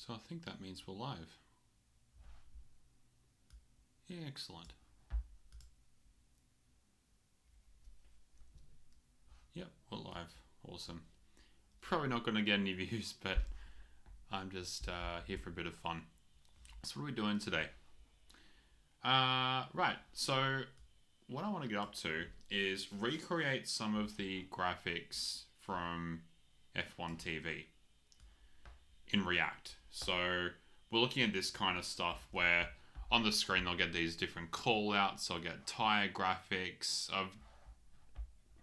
So I think that means we're live. Yeah, excellent. Yep, we're live. Awesome. Probably not going to get any views, but I'm just here for a bit of fun. So what are we doing today? Right, so what I want to get up to is recreate some of the graphics from F1 TV in React. So we're looking at this kind of stuff where on the screen they'll get these different callouts, I'll get tire graphics. I've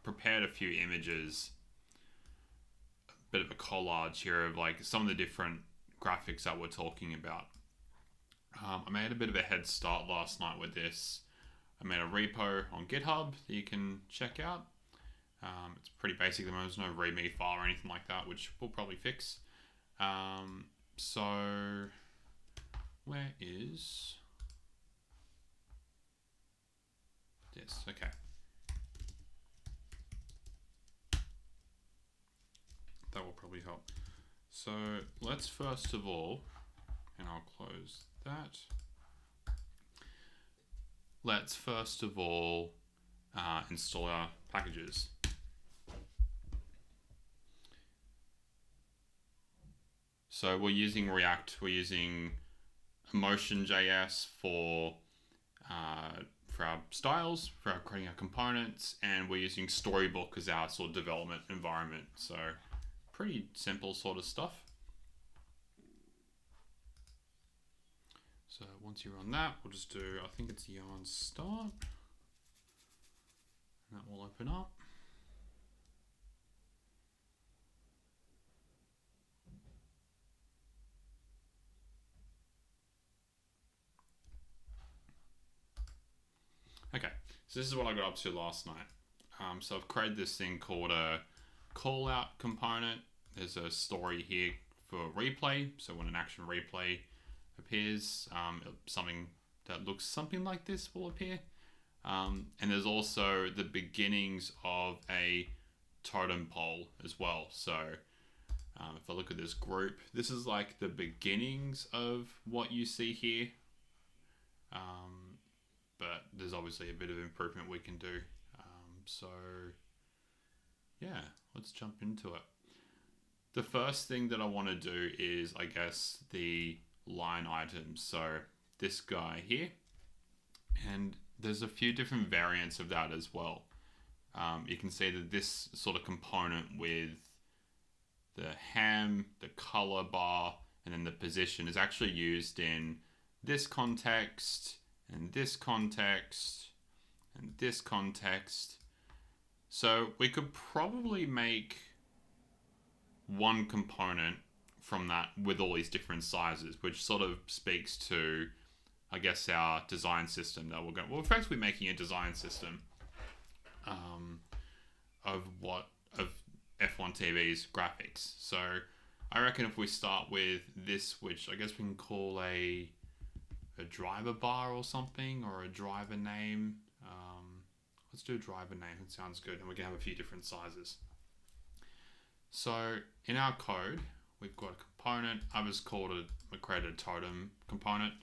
prepared a few images, a bit of a collage here of like some of the different graphics that we're talking about. I made a bit of a head start last night with this. I made a repo on GitHub that you can check out. It's pretty basic. There's no README file or anything like that, which we'll probably fix. So where is this? Okay. That will probably help. So let's first of all, and I'll close that. Let's first of all install our packages. So we're using React, we're using Emotion.js for our styles, for our creating our components, and we're using Storybook as our sort of development environment. So pretty simple sort of stuff. So once you're on that, we'll just do, I think it's yarn start. And that will open up. Okay, so this is what I got up to last night. So I've created this thing called a callout component. There's a story here for replay. So when an action replay appears, something that looks something like this will appear. And there's also the beginnings of a totem pole as well. So if I look at this group, this is like the beginnings of what you see here. But there's obviously a bit of improvement we can do. So yeah, let's jump into it. The first thing that I want to do is, I guess, the line items. So this guy here, and there's a few different variants of that as well. You can see that this sort of component with the ham, the color bar, and then the position is actually used in this context, and this context, and this context. So we could probably make one component from that with all these different sizes, which sort of speaks to, I guess, our design system that we're effectively making a design system of F1 TV's graphics. So I reckon if we start with this, which I guess we can call a driver bar or something, or a driver name. Let's do a driver name. It sounds good, and we can have a few different sizes. So in our code, we've got a component. I created a totem component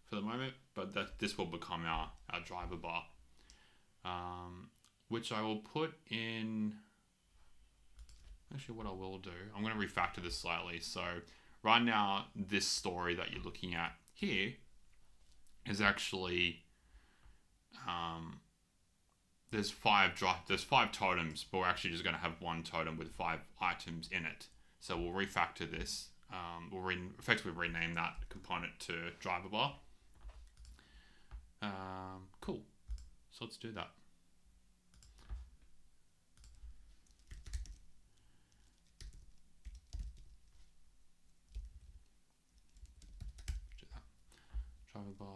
for the moment, but this will become our driver bar, which I will put in. Actually, what I will do, I'm going to refactor this slightly. So right now, this story that you're looking at here is actually there's five totems, but we're actually just going to have one totem with 5 items in it. So we'll refactor this. We'll effectively rename that component to driver bar. Cool. So let's do that. Driver bar.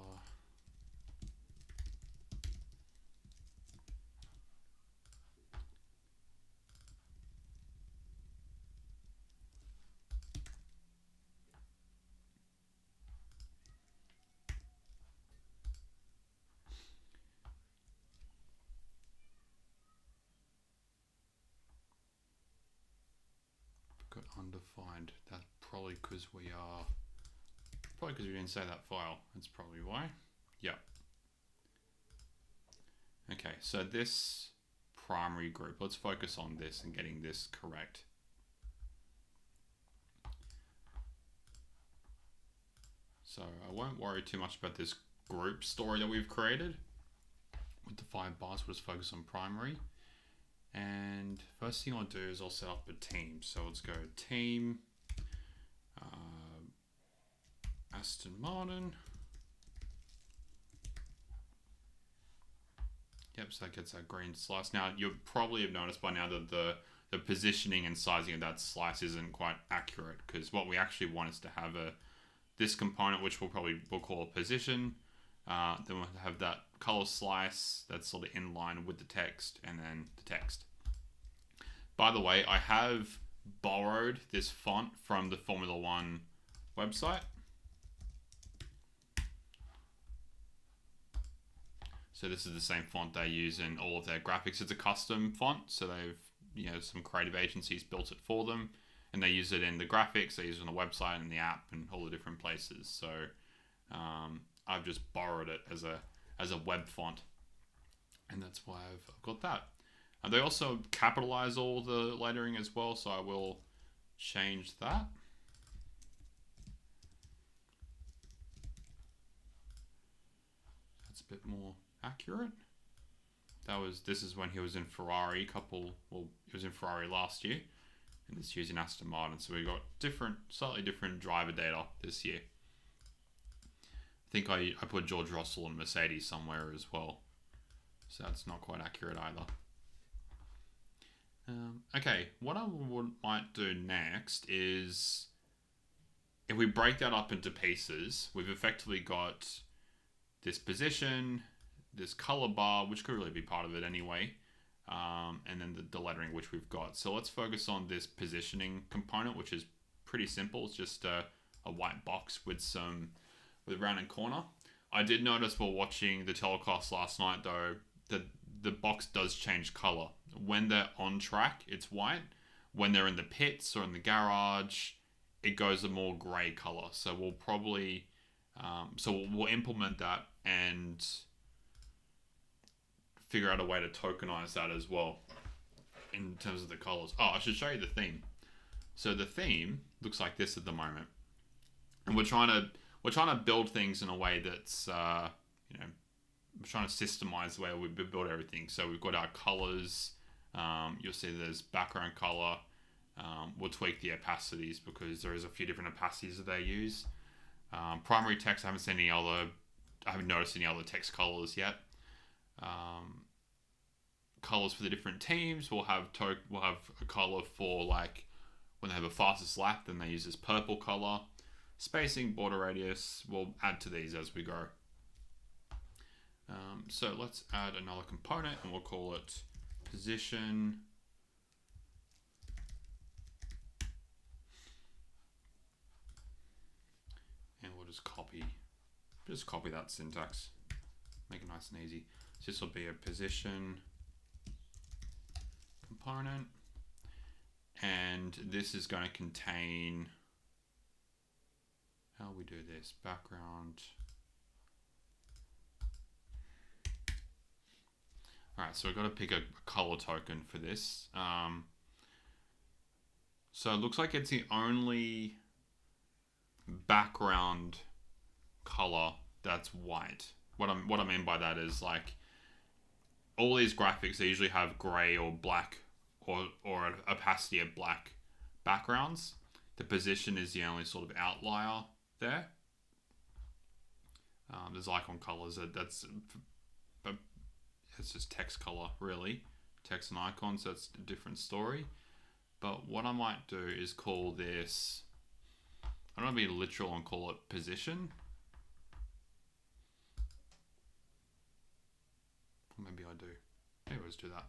Got undefined. That's probably because we are probably because we didn't say that file. That's probably why. Yep. Okay, so this primary group, let's focus on this and getting this correct. So I won't worry too much about this group story that we've created. With the 5 bars, we'll just focus on primary. And first thing I'll do is I'll set up a team. So let's go team, Aston Martin. Yep, so that gets that green slice. Now, you'll probably have noticed by now that the positioning and sizing of that slice isn't quite accurate, because what we actually want is to have this component, which we'll call a position. Then we'll have that color slice that's sort of in line with the text, and then the text. By the way, I have borrowed this font from the Formula One website. So this is the same font they use in all of their graphics. It's a custom font, so they've, some creative agencies built it for them, and they use it in the graphics, they use it on the website and the app and all the different places. So I've just borrowed it as a web font, and that's why I've got that. And they also capitalize all the lettering as well, so I will change that. That's a bit more accurate. This is when he was in Ferrari he was in Ferrari last year, and this year's in Aston Martin. So we got slightly different driver data this year. I think I put George Russell and Mercedes somewhere as well, so that's not quite accurate either. Okay, what I might do next is, if we break that up into pieces, we've effectively got this position, this color bar, which could really be part of it anyway, and then the lettering which we've got. So let's focus on this positioning component, which is pretty simple. It's just a white box with a rounded corner. I did notice while watching the telecast last night, though, that the box does change color. When they're on track, it's white. When they're in the pits or in the garage, it goes a more gray color. So we'll probably, we'll implement that and figure out a way to tokenize that as well in terms of the colors. Oh, I should show you the theme. So the theme looks like this at the moment, and we're trying to build things in a way that's we're trying to systemize the way we build everything. So we've got our colors. You'll see there's background color. We'll tweak the opacities because there is a few different opacities that they use. Primary text, I haven't noticed any other text colors yet. Colors for the different teams. We'll have a color for, like, when they have a fastest lap, then they use this purple color. Spacing, border radius, we'll add to these as we go. So let's add another component, and we'll call it position. And we'll just copy that syntax. Make it nice and easy. So this will be a position component, and this is going to contain, how we do this, background. Alright, so we've got to pick a color token for this. So it looks like it's the only background color that's white. What I mean by that is, like, all these graphics, they usually have gray or black or an opacity of black backgrounds. The position is the only sort of outlier there. There's icon colors it's just text color, really. Text and icons, that's a different story. But what I might do is call this, I don't want to be literal and call it position. Or maybe I do. Maybe let's do that.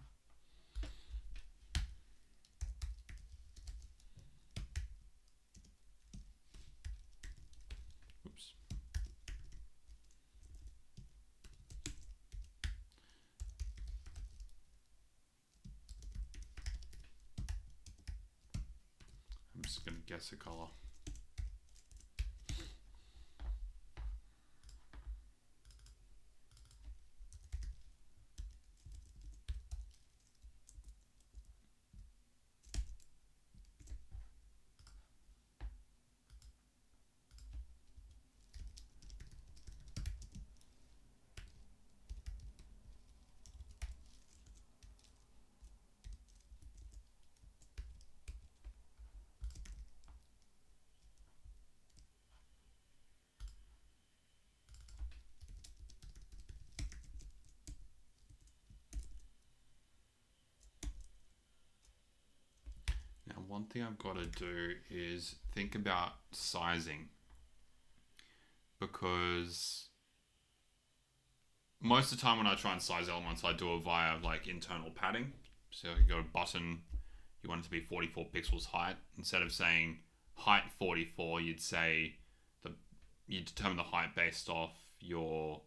Oops. I'm just going to guess a color. one thing I've got to do is think about sizing, because most of the time when I try and size elements, I do it via like internal padding. So you got a button, you want it to be 44 pixels height. Instead of saying height 44, you'd say you determine the height based off your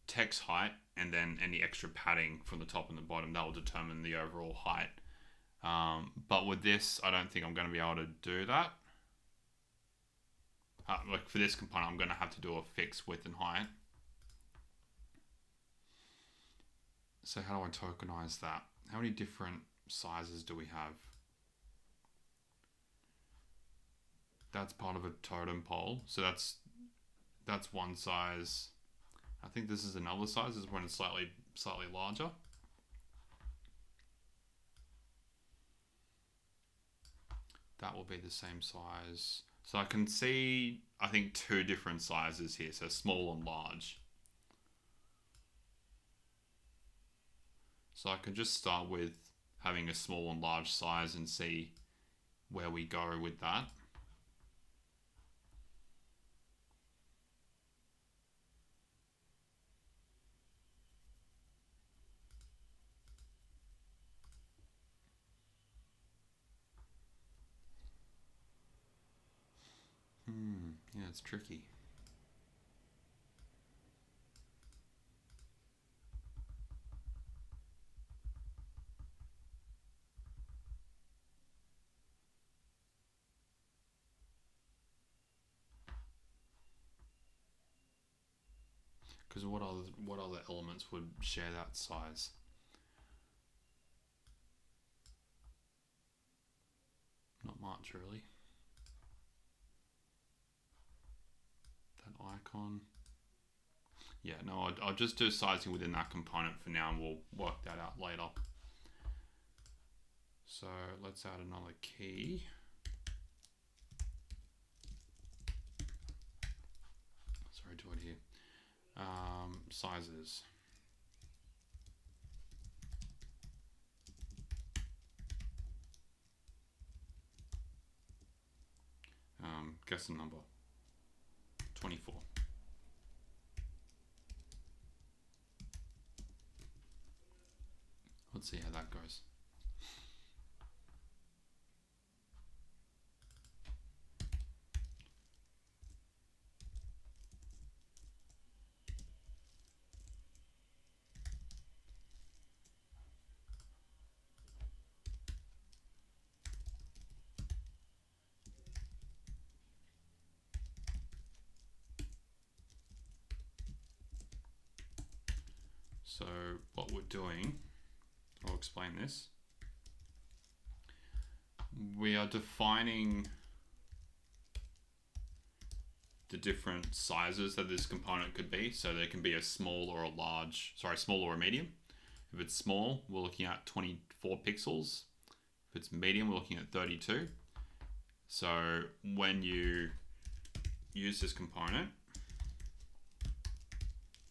text height, and then any extra padding from the top and the bottom, that will determine the overall height. But with this, I don't think I'm going to be able to do that. Like for this component, I'm going to have to do a fixed width and height. So how do I tokenize that? How many different sizes do we have? That's part of a totem pole. So that's one size. I think this is another size. This is when it's slightly larger. That will be the same size. So I can see, I think, two different sizes here. So small and large. So I can just start with having a small and large size and see where we go with that. Yeah, it's tricky. Because what other elements would share that size? Not much, really. That icon. Yeah, no, I'll just do sizing within that component for now, and we'll work that out later. So let's add another key. Sorry, do it here. Sizes. Guess the number. 24. Let's see how that goes. So what we're doing, I'll explain this. We are defining the different sizes that this component could be. So there can be a small or a large, small or a medium. If it's small, we're looking at 24 pixels. If it's medium, we're looking at 32. So when you use this component,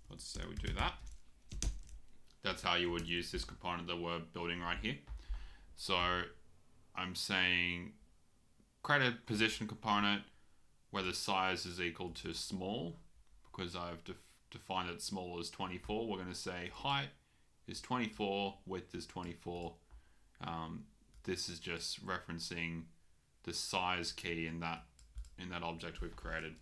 let's say we do that. That's how you would use this component that we're building right here. So I'm saying create a position component where the size is equal to small, because I've defined that small is 24. We're going to say height is 24, width is 24. This is just referencing the size key in that object we've created.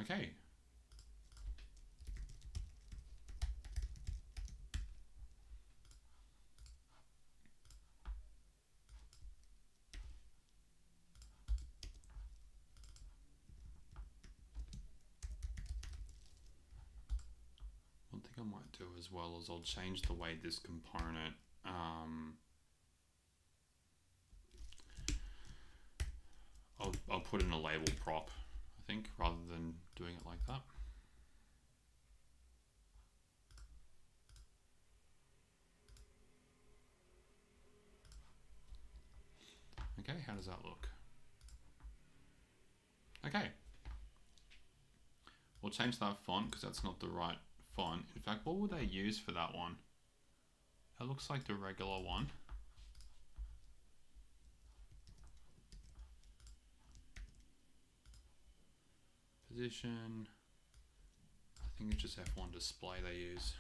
Okay. One thing I might do as well is I'll change the way this component I'll put in a label prop, I think, rather than doing it like that. Okay, how does that look? Okay. We'll change that font because that's not the right font. In fact, what would they use for that one? That looks like the regular one. Position. I think it's just F1 display they use.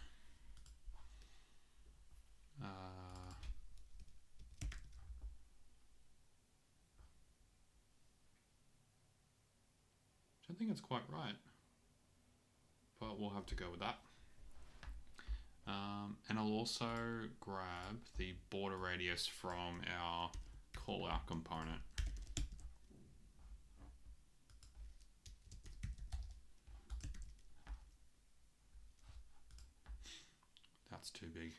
I think it's quite right, but we'll have to go with that. And I'll also grab the border radius from our callout component. That's too big.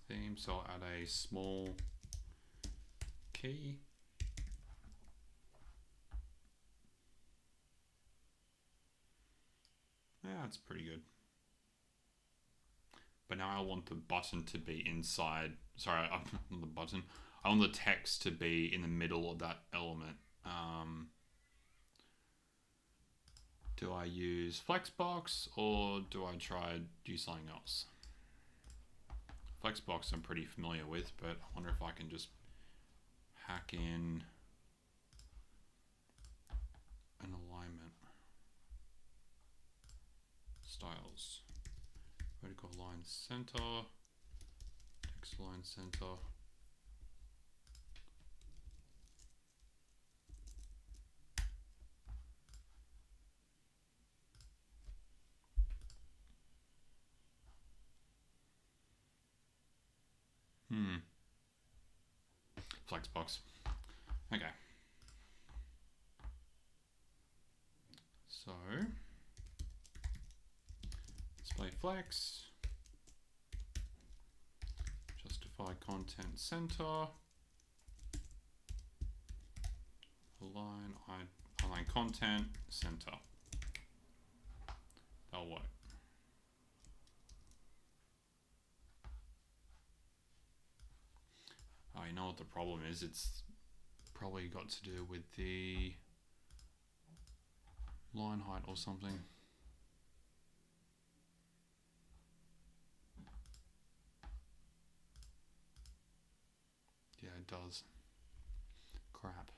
Theme, so I'll add a small key. Yeah, that's pretty good. But now I want the button to be inside. Sorry, not the button. I want the text to be in the middle of that element. Do I use Flexbox or do I try do something else? Flexbox I'm pretty familiar with, but I wonder if I can just hack in an alignment. Styles. Vertical line center. Text line center. Flexbox. Okay. So display flex. Justify content center. Align content center. That'll work. Oh, you know what the problem is? It's probably got to do with the line height or something. Yeah, it does. Crap.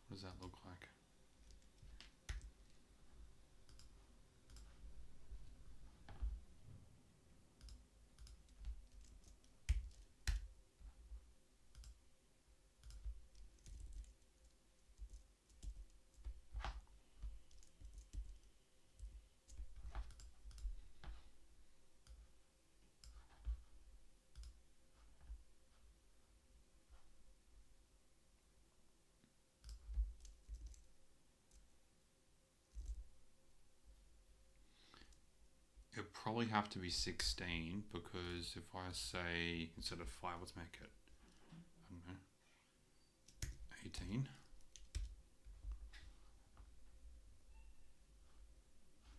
What does that look like? It'll probably have to be 16 because if I say instead of 5, let's make it, I don't know, 18.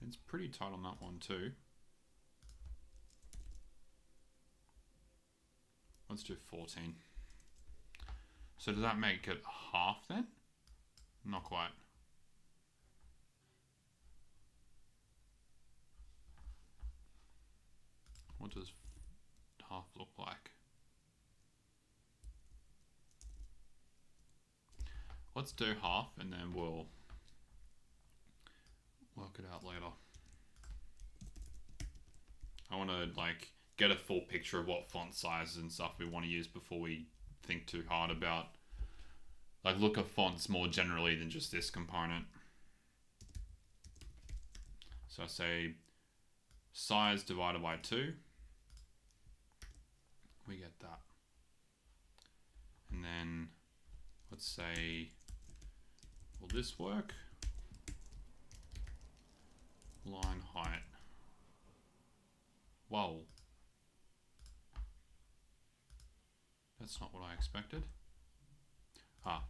It's pretty tight on that one too. Let's do 14. So does that make it half then? Not quite. What does half look like? Let's do half and then we'll work it out later. I want to like get a full picture of what font sizes and stuff we want to use before we think too hard about like look at fonts more generally than just this component. So I say size divided by 2. We get that. And then let's say Will this work? Line height. Whoa. That's not what I expected. Ah.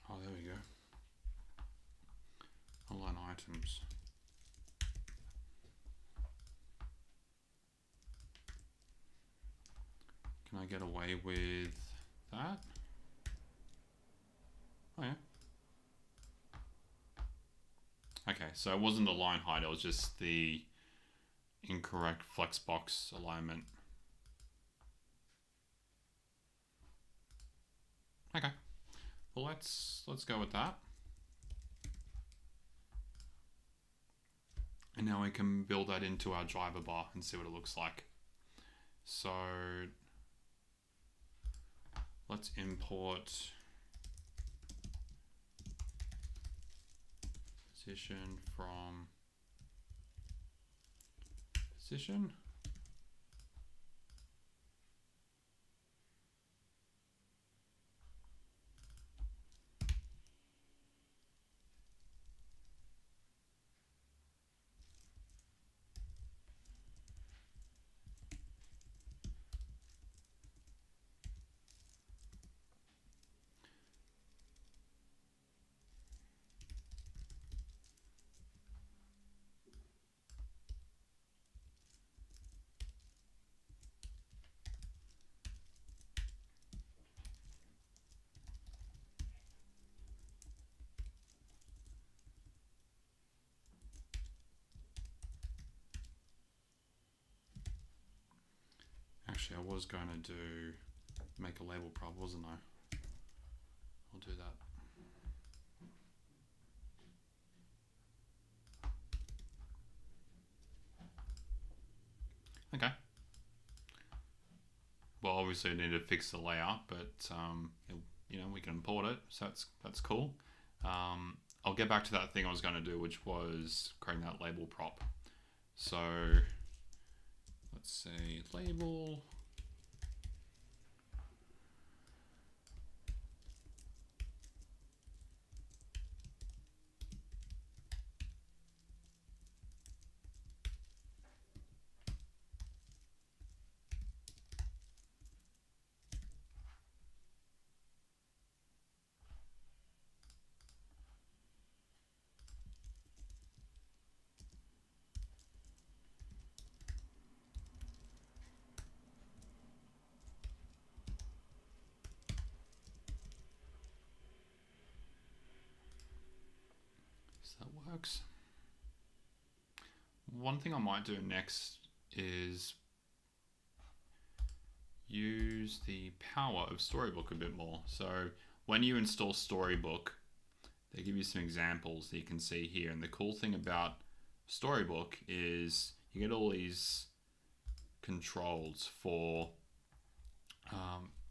Oh, there we go. Align items. Can I get away with that? Oh yeah. Okay, so it wasn't the line height, it was just the incorrect flexbox alignment. Okay, well let's go with that. And now we can build that into our driver bar and see what it looks like. So let's import position from position. Actually, I was going to make a label prop, wasn't I? I'll do that. Okay. Well, obviously I need to fix the layout, but you know, we can import it, so that's cool. I'll get back to that thing I was going to do, which was creating that label prop. So let's say label. So that works. One thing I might do next is use the power of Storybook a bit more. So when you install Storybook, they give you some examples that you can see here. And the cool thing about Storybook is you get all these controls for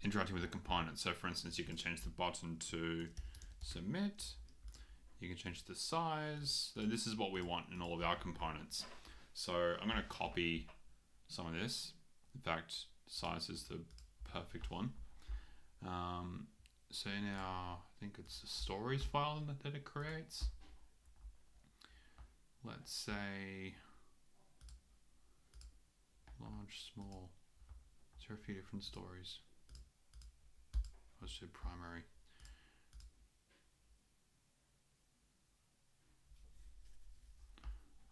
interacting with the component. So for instance, you can change the button to submit. You can change the size. So this is what we want in all of our components. So I'm going to copy some of this. In fact, size is the perfect one. So now I think it's the stories file that it creates. Let's say large, small. There are a few different stories. Let's do primary.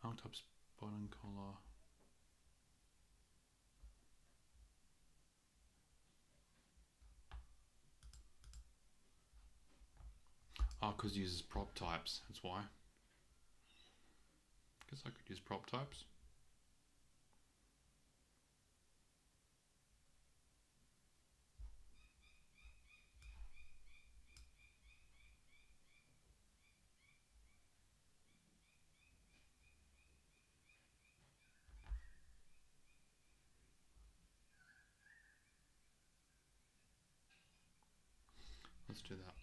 Archetypes, button color. Oh, because it uses prop types, that's why. Guess I could use prop types. Let's do that.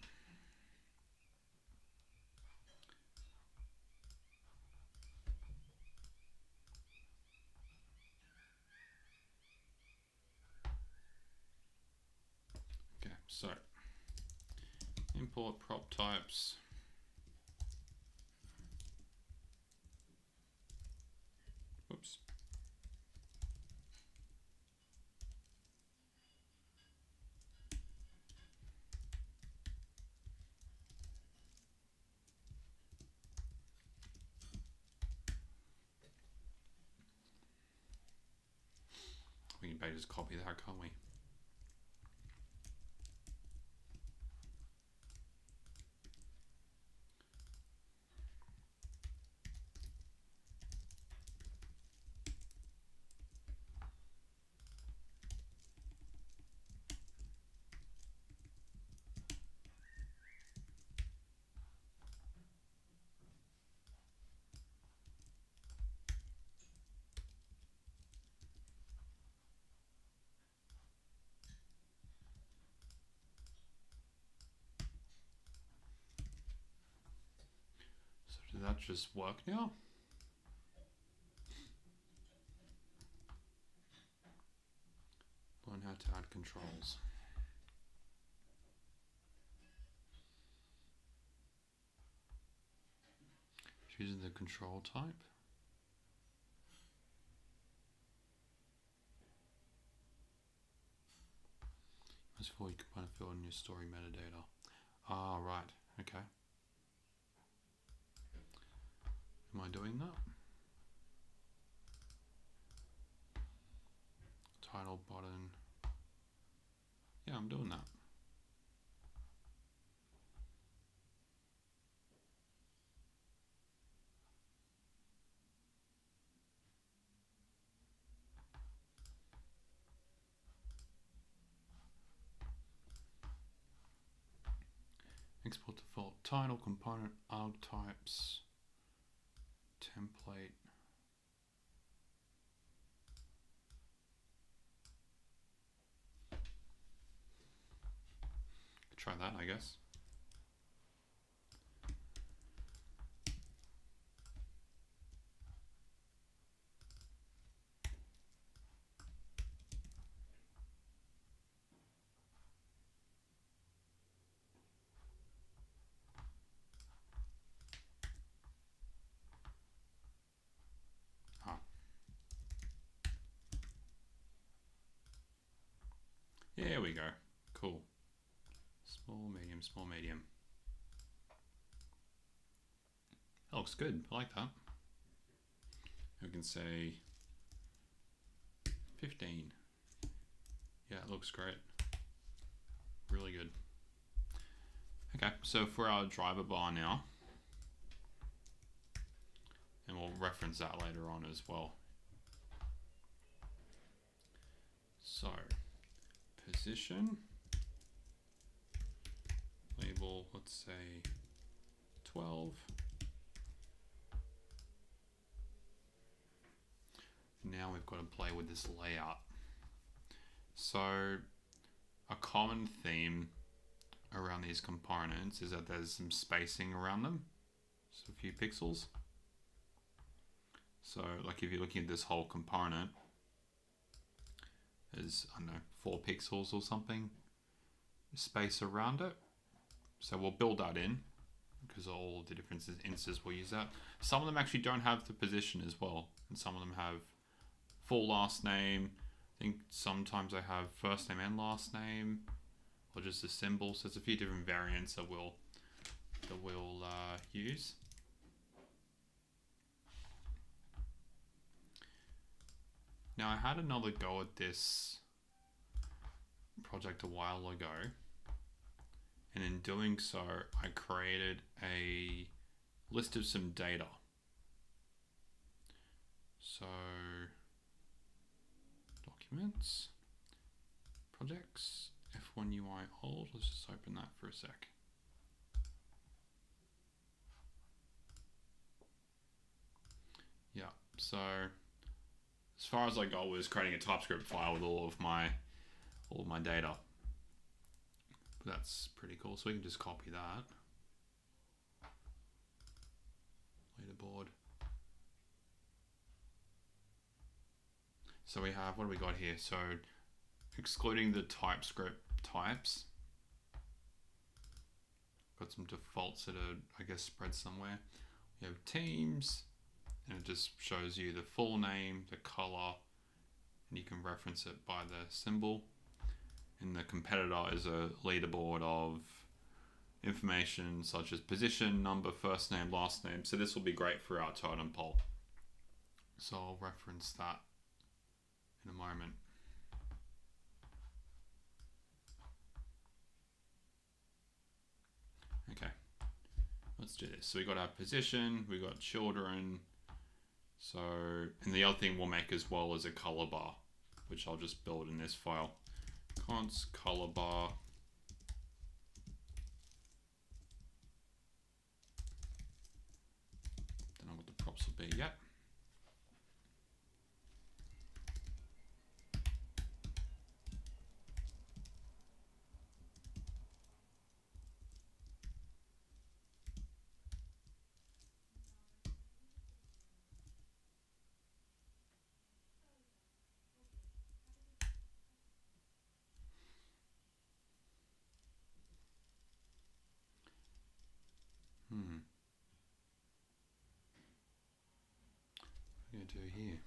Okay, so import prop types. Whoops. We can maybe just copy that, can't we? So did that just work now? Learn how to add controls. Choosing the control type. Most forward component field in your story metadata. Ah, right. Okay. Am I doing that? Title button. Yeah, I'm doing that. Export default title, component, archetypes, template. Try that, I guess. Ah. There we go. Cool. Small, medium, small, medium. That looks good. I like that. We can say 15. Yeah, it looks great. Really good. Okay, so for our driver bar now, and we'll reference that later on as well. So, position, label, let's say 12. Now we've got to play with this layout. So, a common theme around these components is that there's some spacing around them, so a few pixels. So like if you're looking at this whole component, there's, I don't know, 4 pixels or something space around it. So we'll build that in because all the different instances will use that. Some of them actually don't have the position as well, and some of them have full last name. I think sometimes I have first name and last name, or just a symbol. So there's a few different variants that we'll use. Now I had another go at this project a while ago, And in doing so, I created a list of some data. So documents, projects, F1 UI old. Let's just open that for a sec. Yeah, so as far as I got was creating a TypeScript file with all of my data. But that's pretty cool. So we can just copy that. Leaderboard. So we have, what do we got here? So excluding the TypeScript types, got some defaults that are, I guess, spread somewhere. We have teams, and it just shows you the full name, the color, and you can reference it by the symbol. And the competitor is a leaderboard of information such as position, number, first name, last name. So this will be great for our totem pole. So I'll reference that in a moment. Okay, let's do this. So we got our position, we got children. So, and the other thing we'll make as well is a color bar, which I'll just build in this file. Const color bar. Don't know what the props will be yet. What are we going to do here?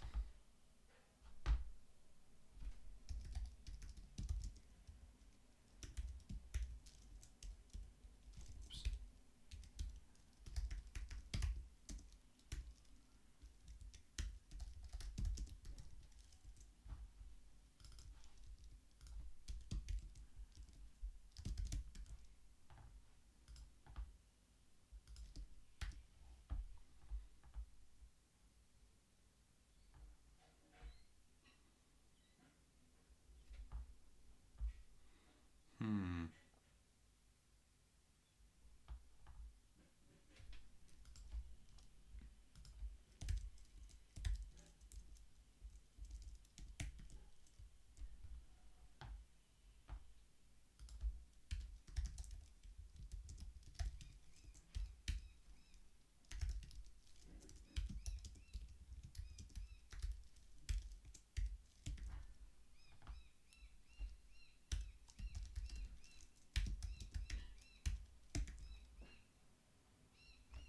Oops.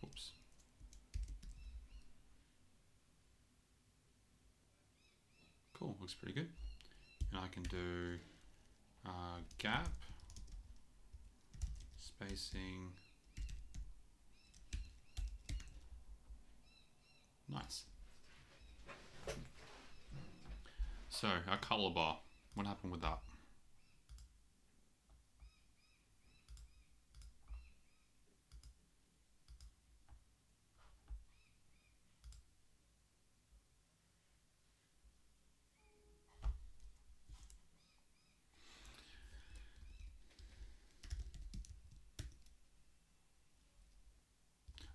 Oops. Cool, looks pretty good. And I can do gap, spacing. Nice. So our color bar, what happened with that?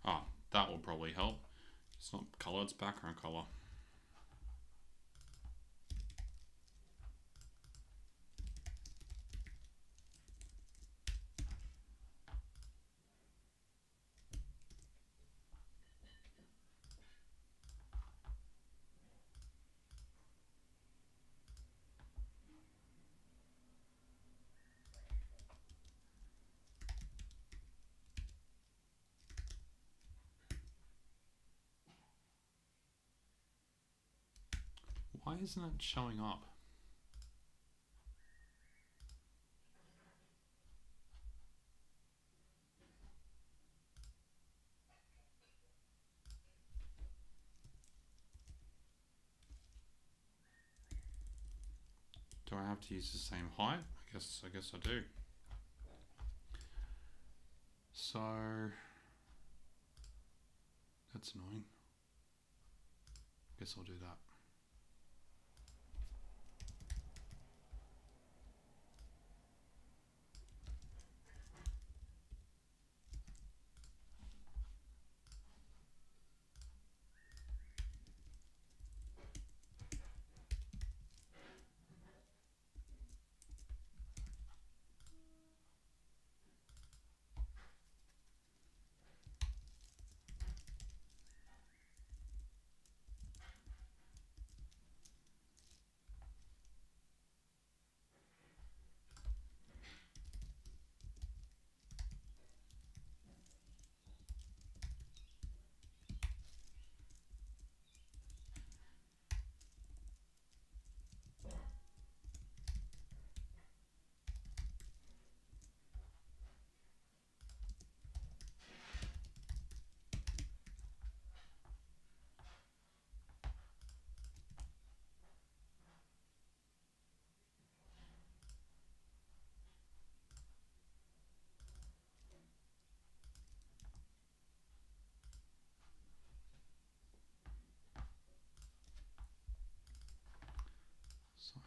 Oh, that will probably help. It's not color, it's background color. Why isn't it showing up? Do I have to use the same height? I guess I do. So that's annoying. Guess I'll do that.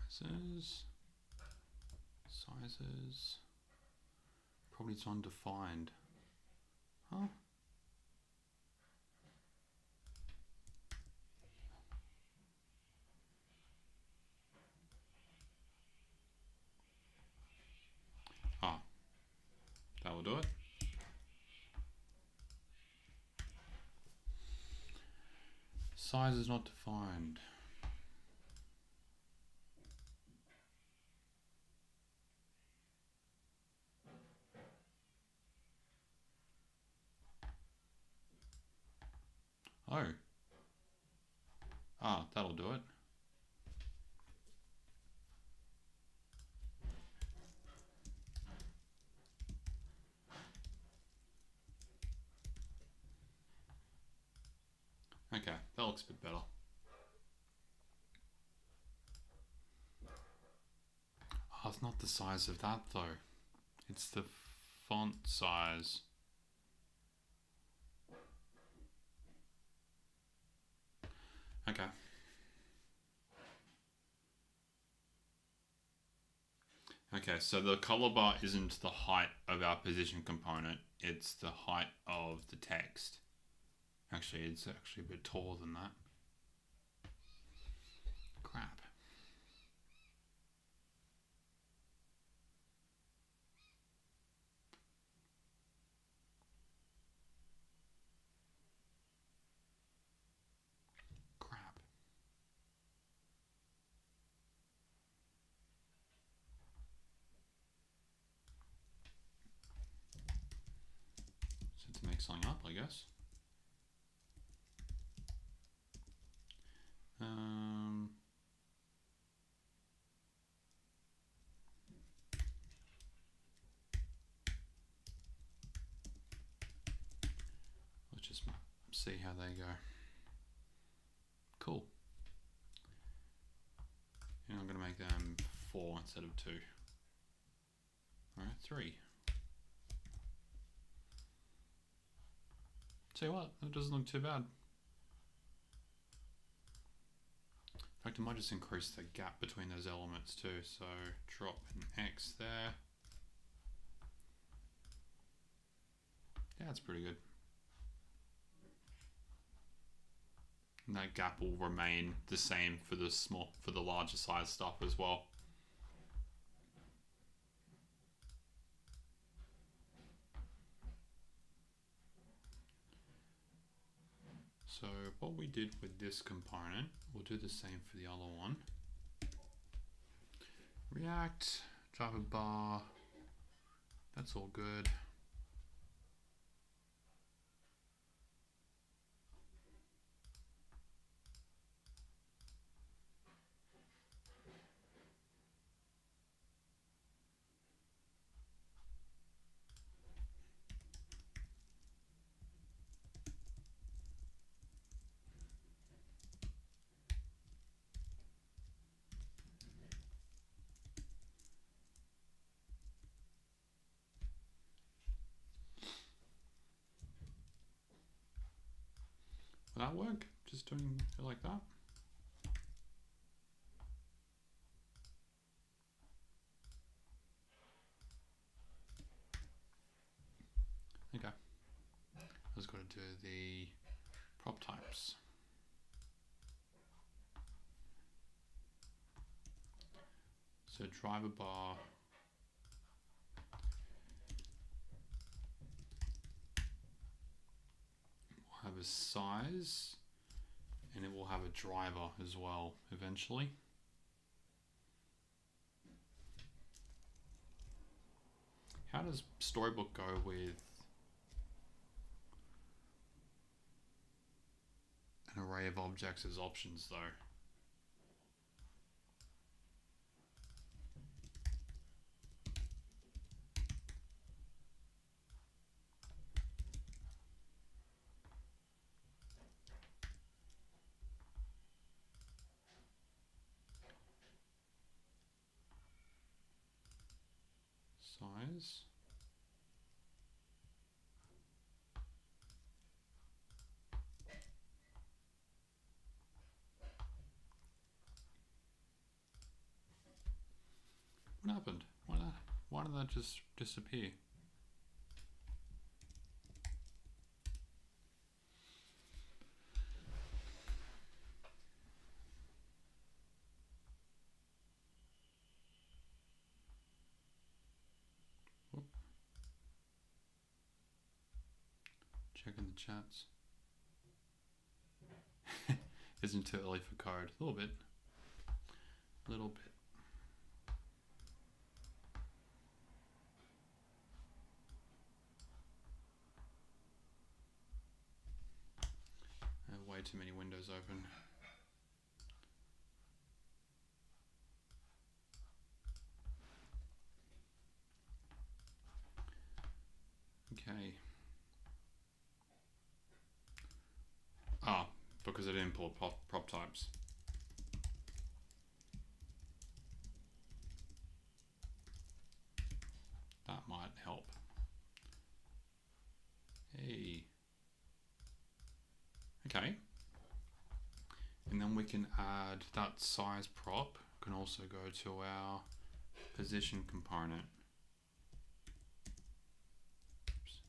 Sizes. Probably it's undefined. Huh? Ah, that will do it. Size is not defined. Oh. Ah, that'll do it. Okay, that looks a bit better. Oh, it's not the size of that though. It's the font size. Okay. Okay, so the color bar isn't the height of our position component, it's the height of the text. Actually, it's actually a bit taller than that. Crap. Crap. So to make something up, I guess. Let's just see how they go. Cool. And I'm going to make them 4 instead of 2. Alright, 3. Tell you what, that doesn't look too bad. In fact, I might just increase the gap between those elements too. So drop an X there. Yeah, that's pretty good. And that gap will remain the same for the larger size stuff as well. So what we did with this component, we'll do the same for the other one. React, Java bar, that's all good. that work? Just doing it like that? Okay. I just got to do the prop types. So driver bar. Will have a size, and it will have a driver as well eventually. How does Storybook go with an array of objects as options though? Size. What happened? Why did that just disappear? Whoop. Checking the chats. Isn't too early for code. A little bit. Little bit. I have way too many windows open. Okay. Ah, because I didn't import prop types. That might help. Hey. Okay. And then we can add that size prop, can also go to our position component. Oops.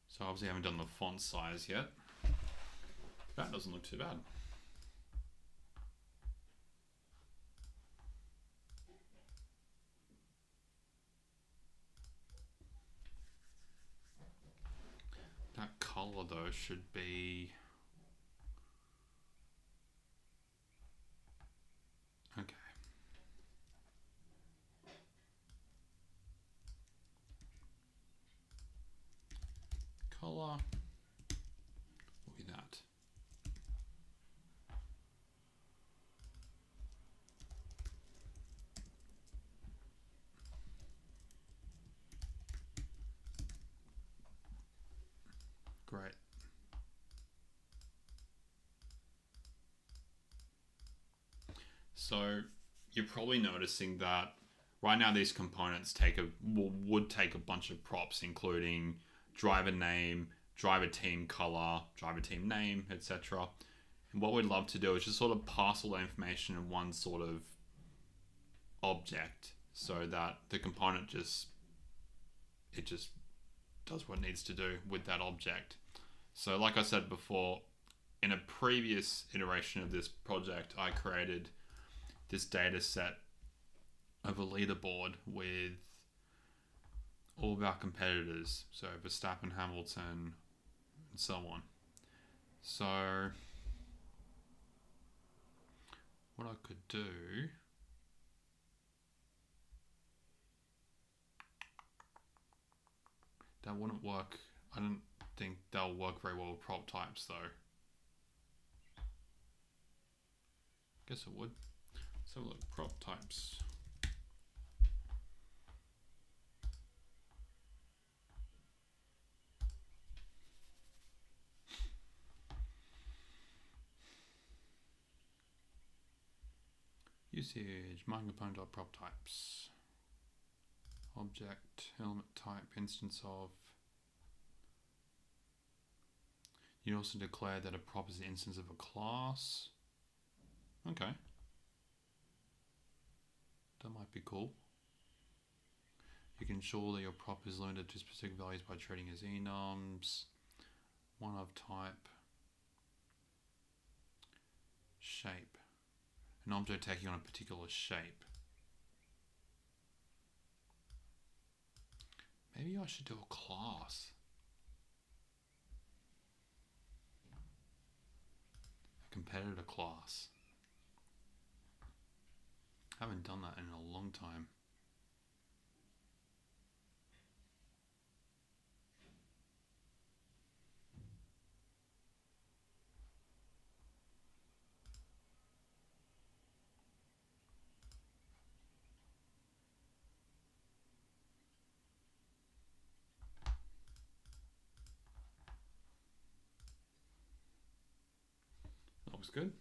So obviously I haven't done the font size yet. That doesn't look too bad. That color though should be okay. Color will be that. Great. So you're probably noticing that right now these components would take a bunch of props, including driver name, driver team color, driver team name, etc. And what we'd love to do is just sort of parse all the information in one sort of object, so that the component just does what it needs to do with that object. So like I said before, in a previous iteration of this project, I created this data set of a leaderboard with all of our competitors, so Verstappen, Hamilton, and so on. So what I could do, that wouldn't work. I don't think they'll work very well with prop types though. Guess it would. So look, prop types. Usage, my component.prop types. object, element type, instance of. You also declare that a prop is an instance of a class. Okay. That might be cool. You can ensure that your prop is limited to specific values by treating as enums. One of type. Shape. An object taking on a particular shape. Maybe I should do a class. A competitor class. I haven't done that in a long time. That was good.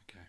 Okay.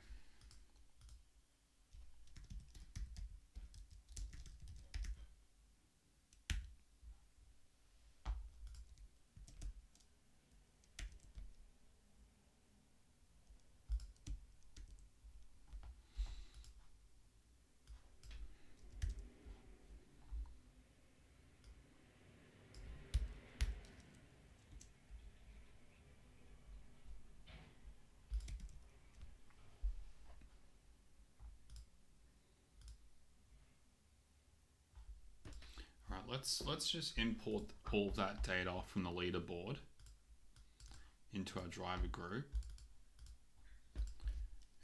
All right, let's just import all that data from the leaderboard into our driver group.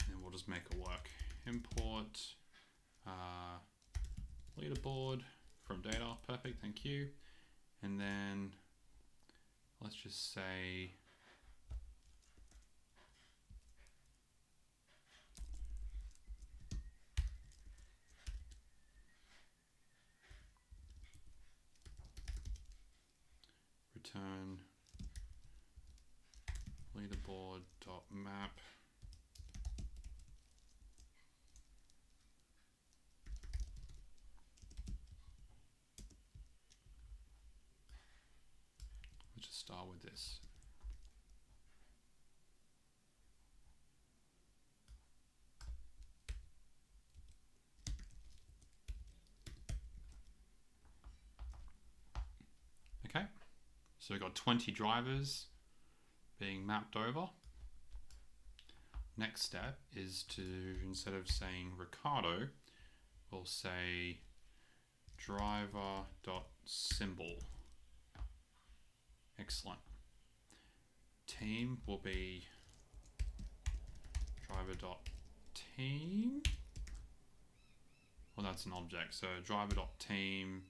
And we'll just make it work. Import leaderboard from data. Perfect, thank you. And then let's just say return leaderboard.map. Let's just start with this. Okay, so we've got 20 drivers being mapped over. Next step is to, instead of saying Ricardo, we'll say driver.symbol. Excellent. Team will be driver.team. Well, that's an object. So driver.team.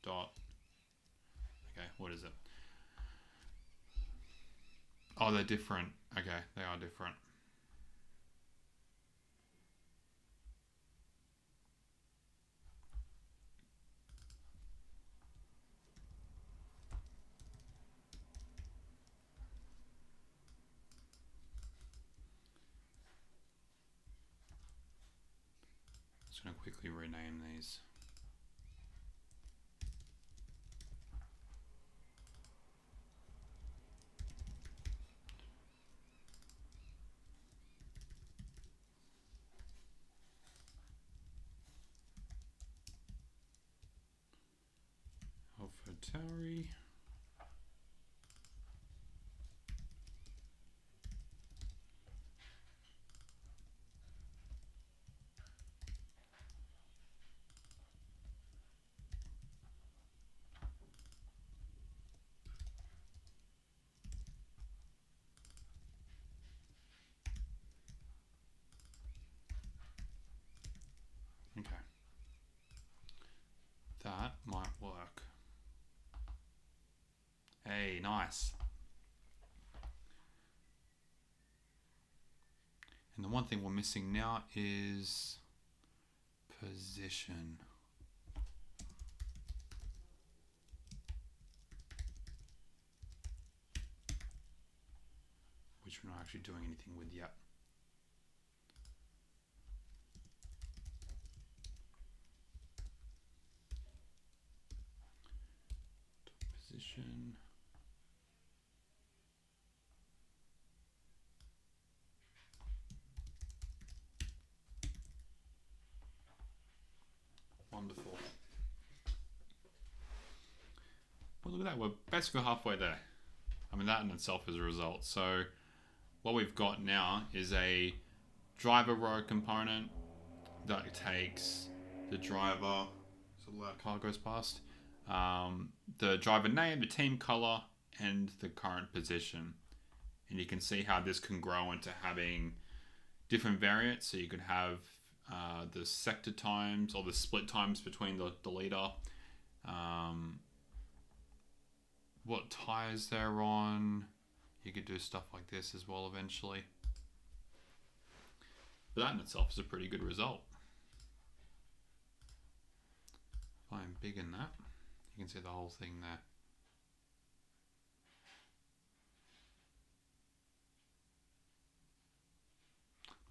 Okay, what is it? Oh, they're different. Okay, they are different. Just going to quickly rename these. AlphaTauri. Okay. That might work. Hey, nice. And And the one thing we're missing now is position. Which we're not actually doing anything with yet. Position. Wonderful. Well, look at that. We're basically halfway there. I mean, that in itself is a result. So what we've got now is a driver row component that takes the driver, so the loud car goes past, the driver name, the team color, and the current position. And you can see how this can grow into having different variants. So you could have the sector times or the split times between the leader, what tires they're on. You could do stuff like this as well eventually. But that in itself is a pretty good result. If I'm big in that, you can see the whole thing there.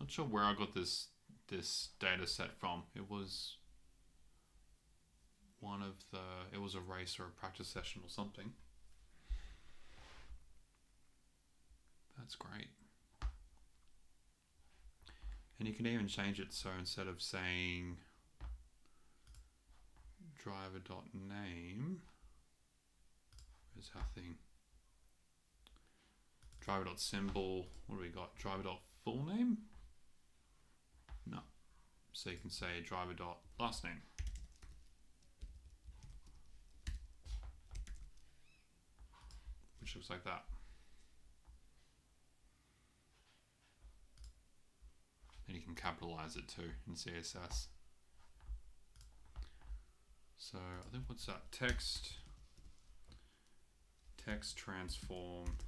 Not sure where I got this data set from. It was it was a race or a practice session or something. That's great. And you can even change it so instead of saying driver.name, where's our thing? Driver.symbol, what do we got? Driver.full name? No. So you can say driver.last name. Which looks like that. And you can capitalize it too in CSS. So I think what's that? Text transform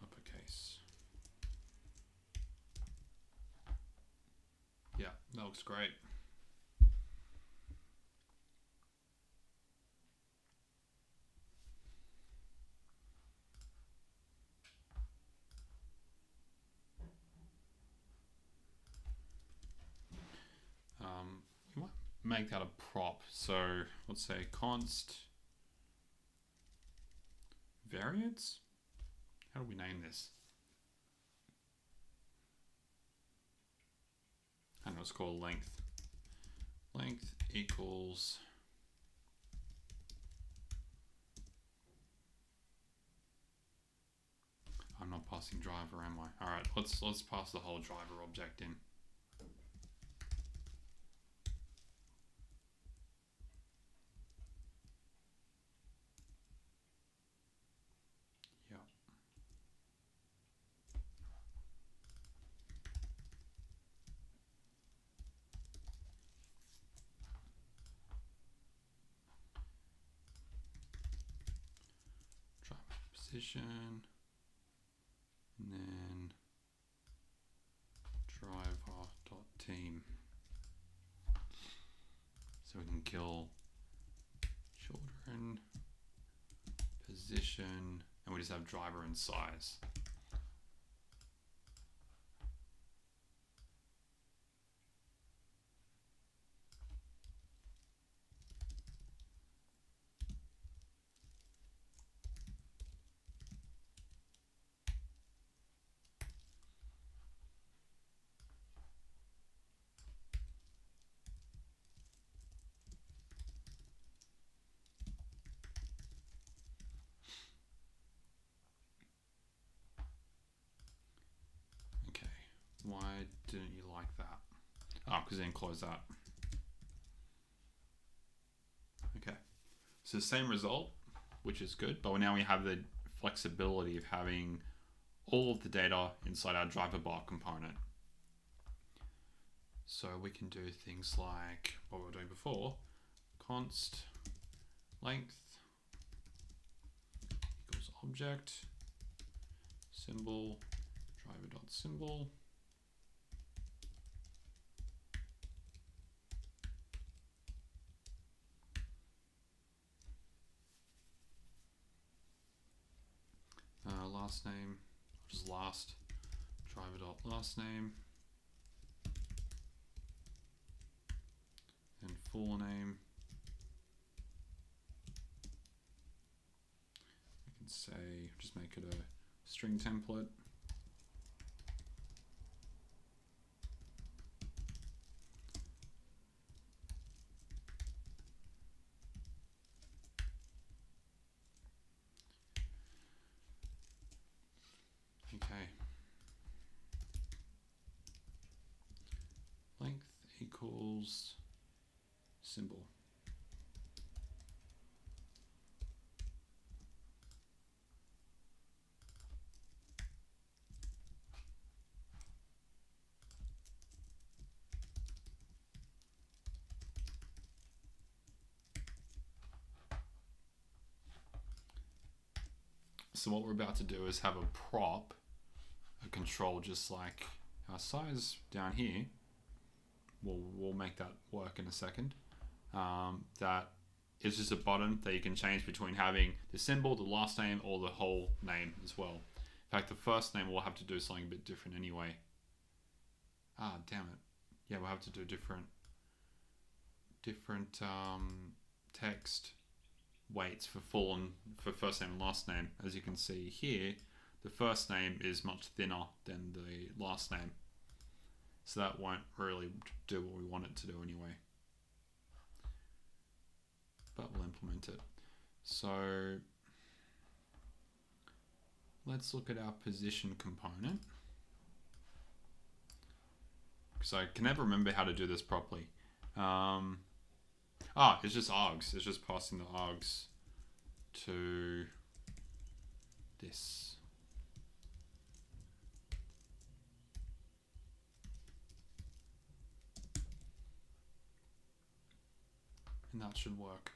uppercase. Yeah, that looks great. You might make that a prop. So let's say const variance. How do we name this? I know it's called length. Length equals I'm not passing driver, am I? All right, let's pass the whole driver object in. Position, and then driver.team. So we can kill children, position, and we just have driver and size. Why didn't you like that? Oh, because I didn't close that. Okay, so same result, which is good, but now we have the flexibility of having all of the data inside our driver bar component. So we can do things like what we were doing before, const length equals object symbol driver.symbol. Last name, which is last, driver.last name, and full name. We can say, just make it a string template. Okay. Length equals symbol. So what we're about to do is have a prop, a control just like our size down here. We'll make that work in a second. That is just a button that you can change between having the symbol, the last name, or the whole name as well. In fact, the first name we'll have to do something a bit different anyway. Ah, damn it. Yeah, we'll have to do different text weights for full and for first name and last name. As you can see here, the first name is much thinner than the last name. So that won't really do what we want it to do anyway. But we'll implement it. So let's look at our position component. Because I can never remember how to do this properly. It's just args. It's just passing the args to this. And that should work.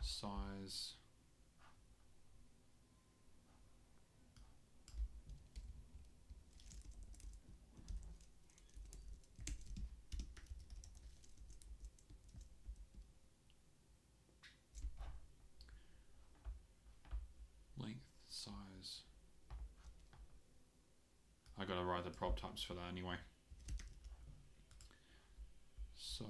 Size. Length, size. I gotta write the prop types for that anyway. So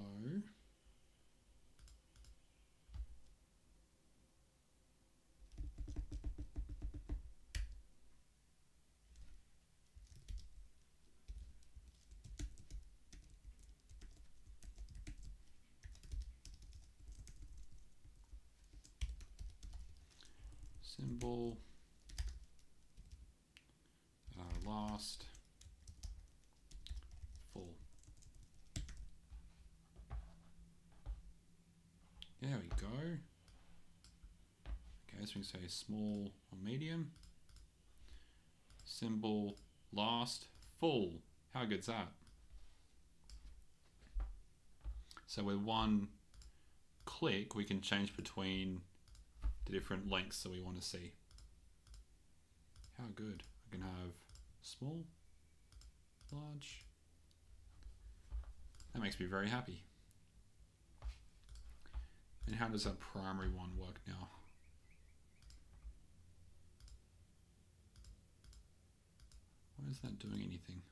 symbol, last, full. There we go. Okay, so we can say small or medium. Symbol, last, full. How good's that? So with one click, we can change between the different lengths that we want to see. How good. I can have small, large. That makes me very happy. And how does that primary one work now? Why is that doing anything?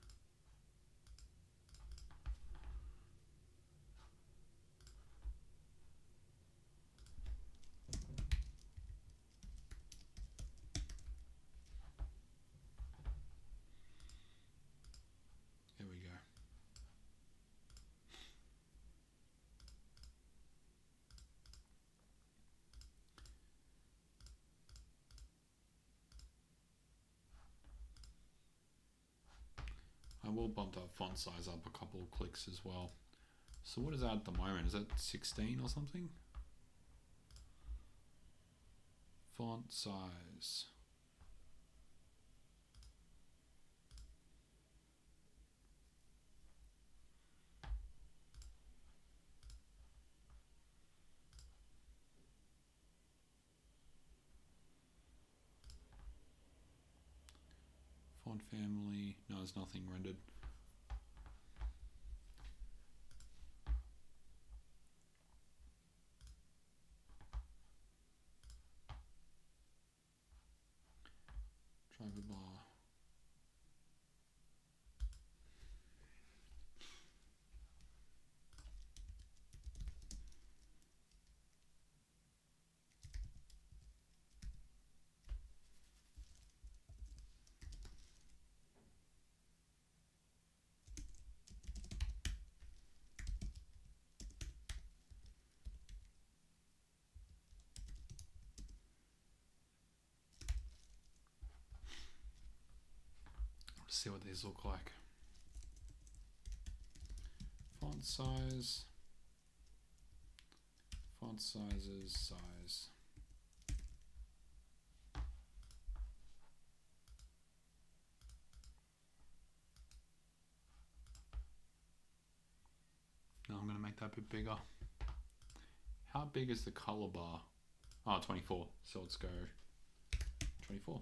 There we go. I will bump that font size up a couple of clicks as well. So what is that at the moment? Is that 16 or something? Font size. Font family. No, there's nothing rendered. Driver bar. Let's see what these look like. Font size. Font sizes, size. Now I'm going to make that a bit bigger. How big is the color bar? Oh, 24. So let's go 24.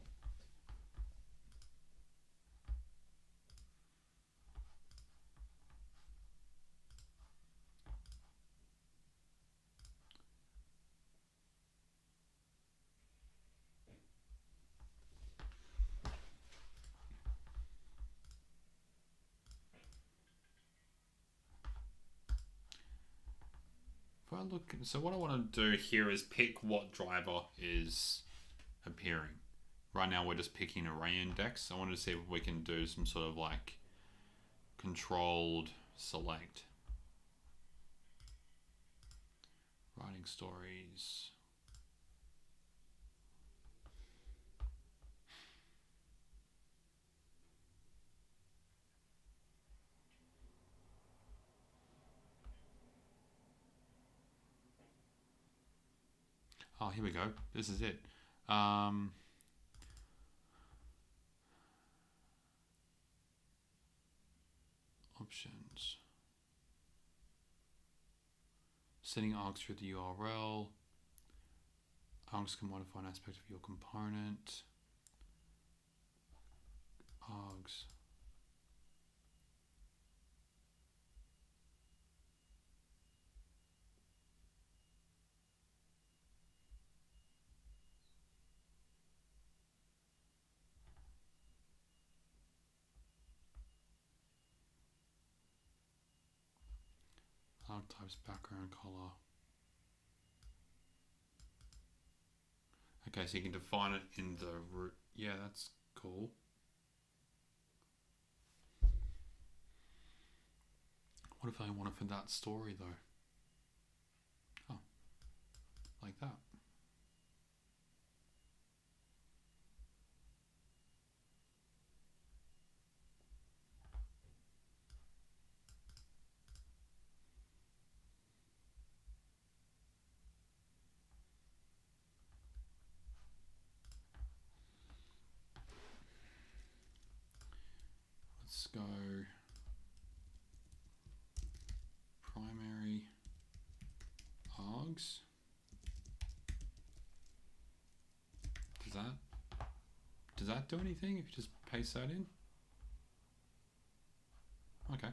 If I look, so what I want to do here is pick what driver is appearing. Right now we're just picking array index. I wanted to see if we can do some sort of like controlled select. Writing stories. Oh, here we go. This is it. Options. Setting args through the URL. Args can modify an aspect of your component. Args. Types, background color. Okay, so you can define it in the root. Yeah, that's cool. What if I want it for that story though? Oh, like that. Let's go primary args. Does that do anything if you just paste that in? Okay.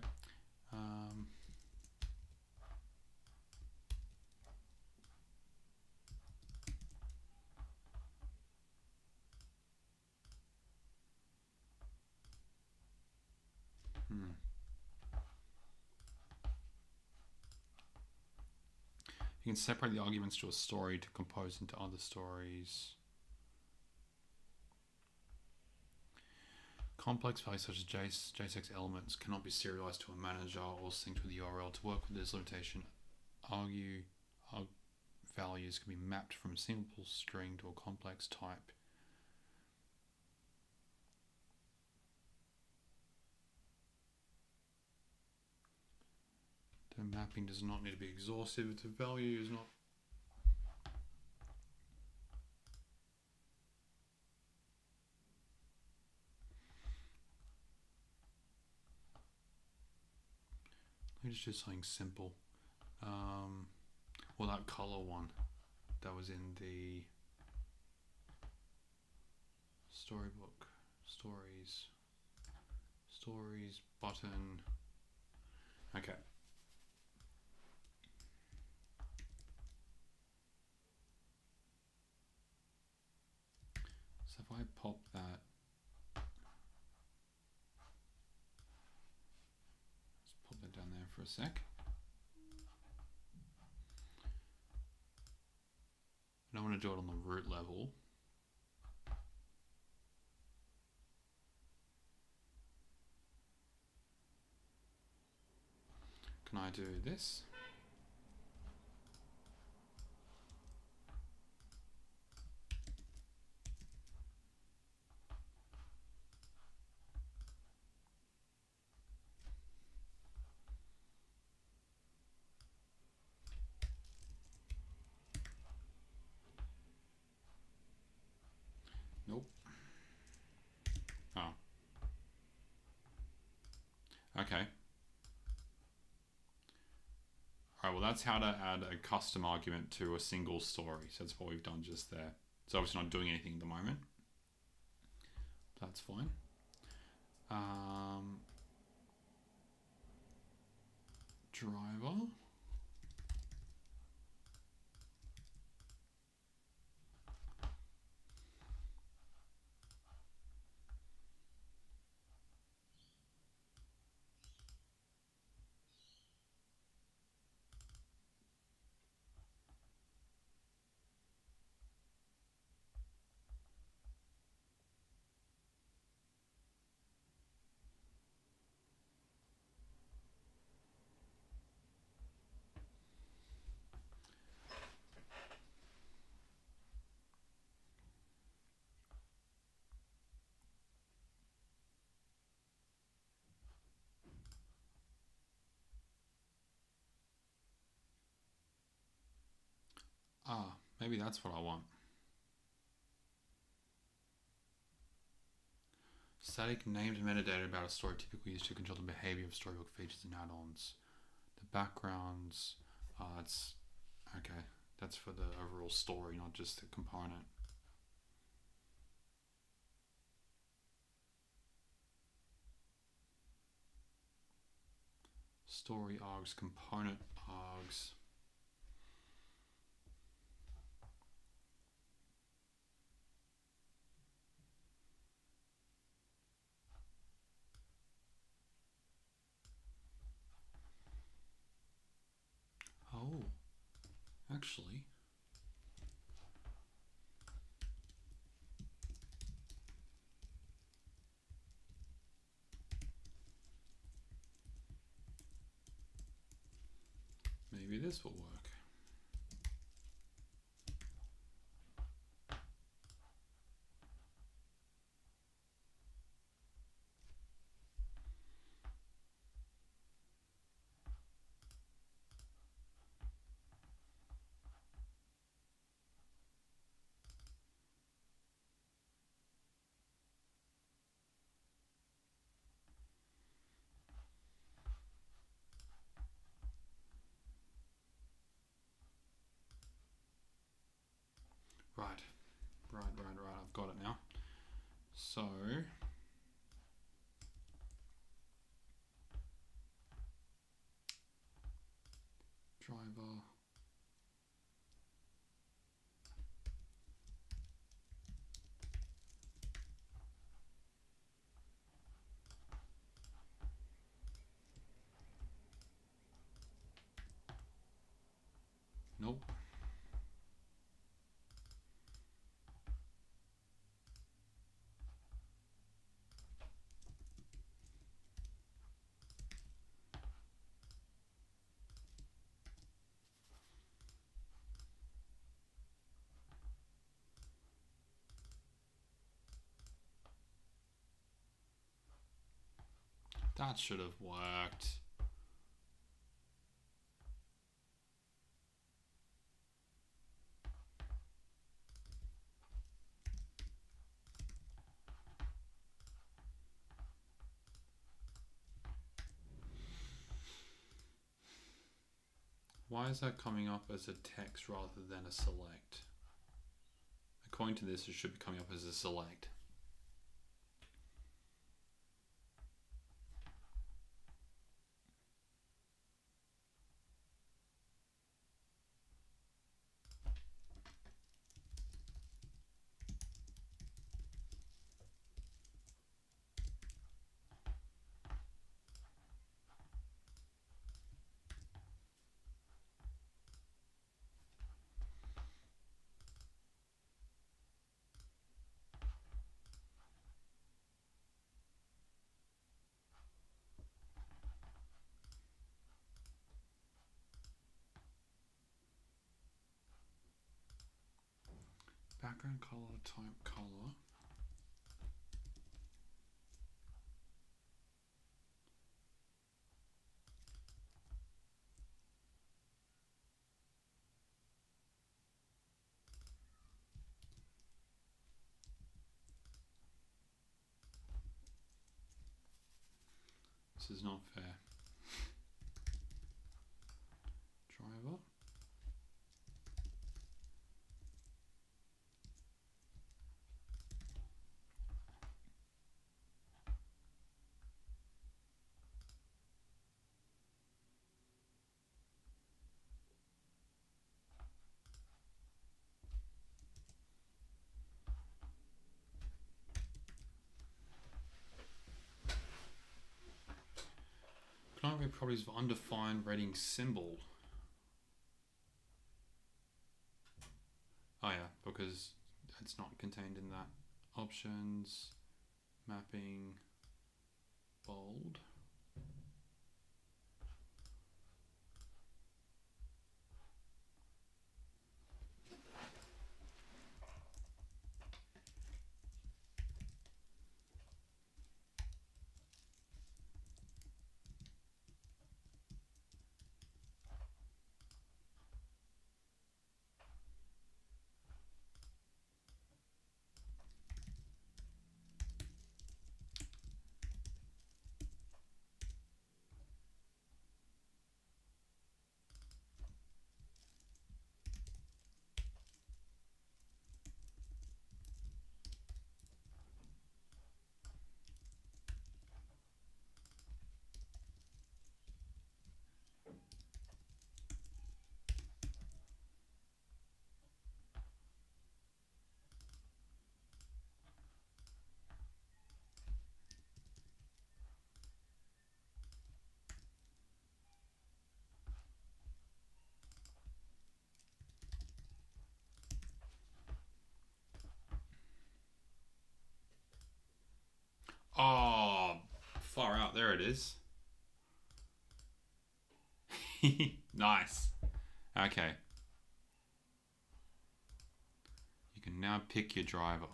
You can separate the arguments to a story to compose into other stories. Complex values such as JSX elements cannot be serialized to a manager or synced with the URL. To work with this limitation, arg values can be mapped from a simple string to a complex type. The mapping does not need to be exhaustive. The value is not. Let me just do something simple. Well, that color one that was in the storybook stories. Stories button. Okay. So if I pop that, let's pop that down there for a sec. I don't want to do it on the root level. Can I do this? Nope. Oh. Okay. Alright, well that's how to add a custom argument to a single story. So that's what we've done just there. It's obviously not doing anything at the moment. That's fine. Driver. Ah, maybe that's what I want. Static named metadata about a story typically used to control the behavior of storybook features and add-ons. The backgrounds, it's okay. That's for the overall story, not just the component. Story args, component args. Oh, actually. Maybe this will work. Right. I've got it now. So driver. Nope. That should have worked. Why is that coming up as a text rather than a select? According to this, it should be coming up as a select. background color type color. This is not fair. Driver. Primary properties of undefined rating symbol. Oh yeah, because it's not contained in that. Options, mapping, bold. Oh, far out. There it is. Nice. Okay. You can now pick your driver.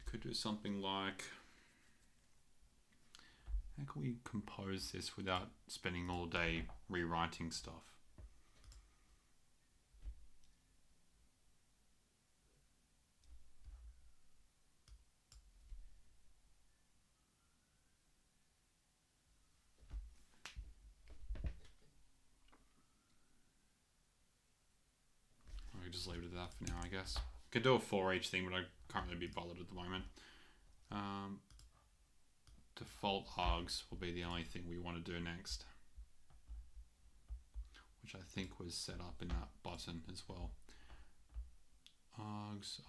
We could do something like, how can we compose this without spending all day rewriting stuff? I could just leave it at that for now, I guess. Could do a for each thing, but I can't really be bothered at the moment. Default args will be the only thing we want to do next, which I think was set up in that button as well. Args,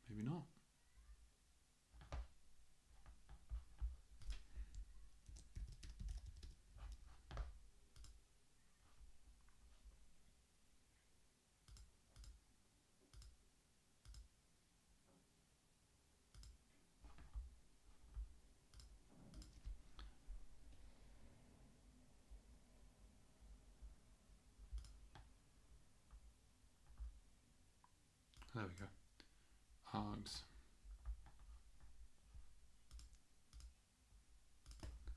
maybe not. There we go. Args.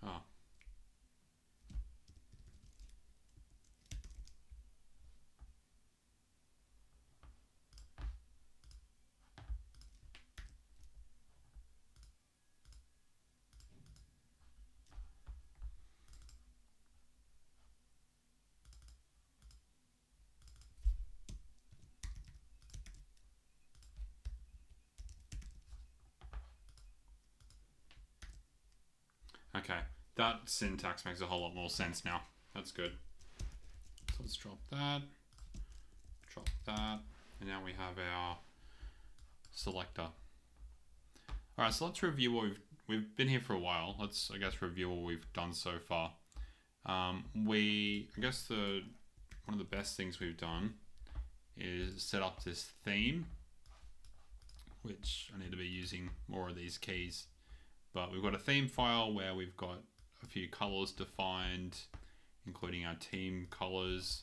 Oh. Okay, that syntax makes a whole lot more sense now. That's good. So let's drop that, and now we have our selector. All right, so let's review what we've been here for a while. Let's, I guess, review what we've done so far. I guess one of the best things we've done is set up this theme, which I need to be using more of these keys. But we've got a theme file where we've got a few colors defined, including our team colors.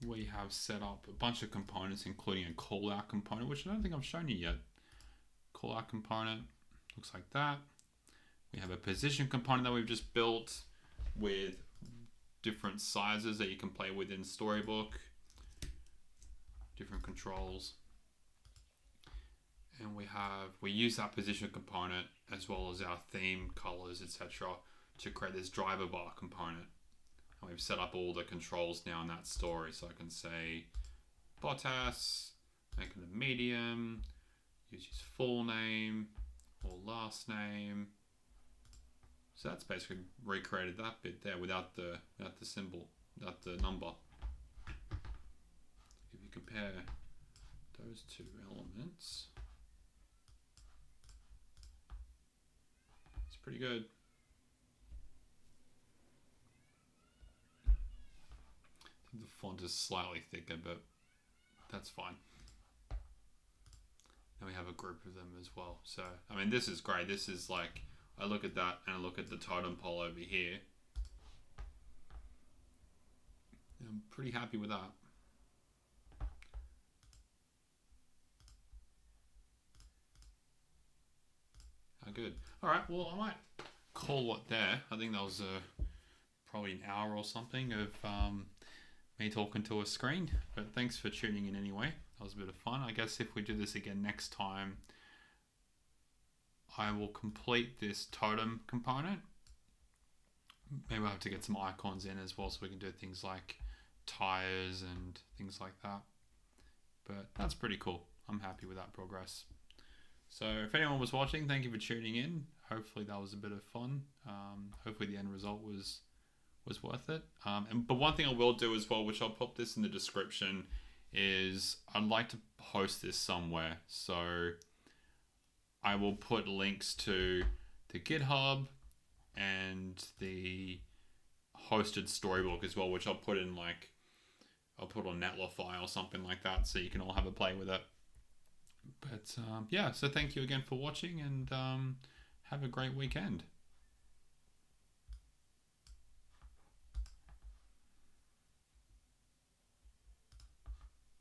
We have set up a bunch of components, including a callout component, which I don't think I've shown you yet. Callout component looks like that. We have a position component that we've just built with different sizes that you can play with in Storybook, different controls. And we use that position component as well as our theme colors, etc., to create this driver bar component. And we've set up all the controls now in that story. So I can say Bottas, make it a medium, use his full name or last name. So that's basically recreated that bit there without the symbol, without the number. If you compare those two elements, it's pretty good. I think the font is slightly thicker, but that's fine. And we have a group of them as well. So, I mean, this is great. This is like, I look at that and I look at the totem pole over here. I'm pretty happy with that. How good. All right, well, I might call it there. I think that was probably an hour or something of me talking to a screen. But thanks for tuning in anyway. That was a bit of fun. I guess if we do this again next time, I will complete this totem component. Maybe I'll have to get some icons in as well so we can do things like tires and things like that. But that's pretty cool. I'm happy with that progress. So if anyone was watching, thank you for tuning in. Hopefully that was a bit of fun. Hopefully the end result was worth it. But one thing I will do as well, which I'll put this in the description, is I'd like to post this somewhere. So I will put links to the GitHub and the hosted Storybook as well, which I'll put in I'll put on Netlify or something like that, so you can all have a play with it. But yeah, so thank you again for watching, and have a great weekend.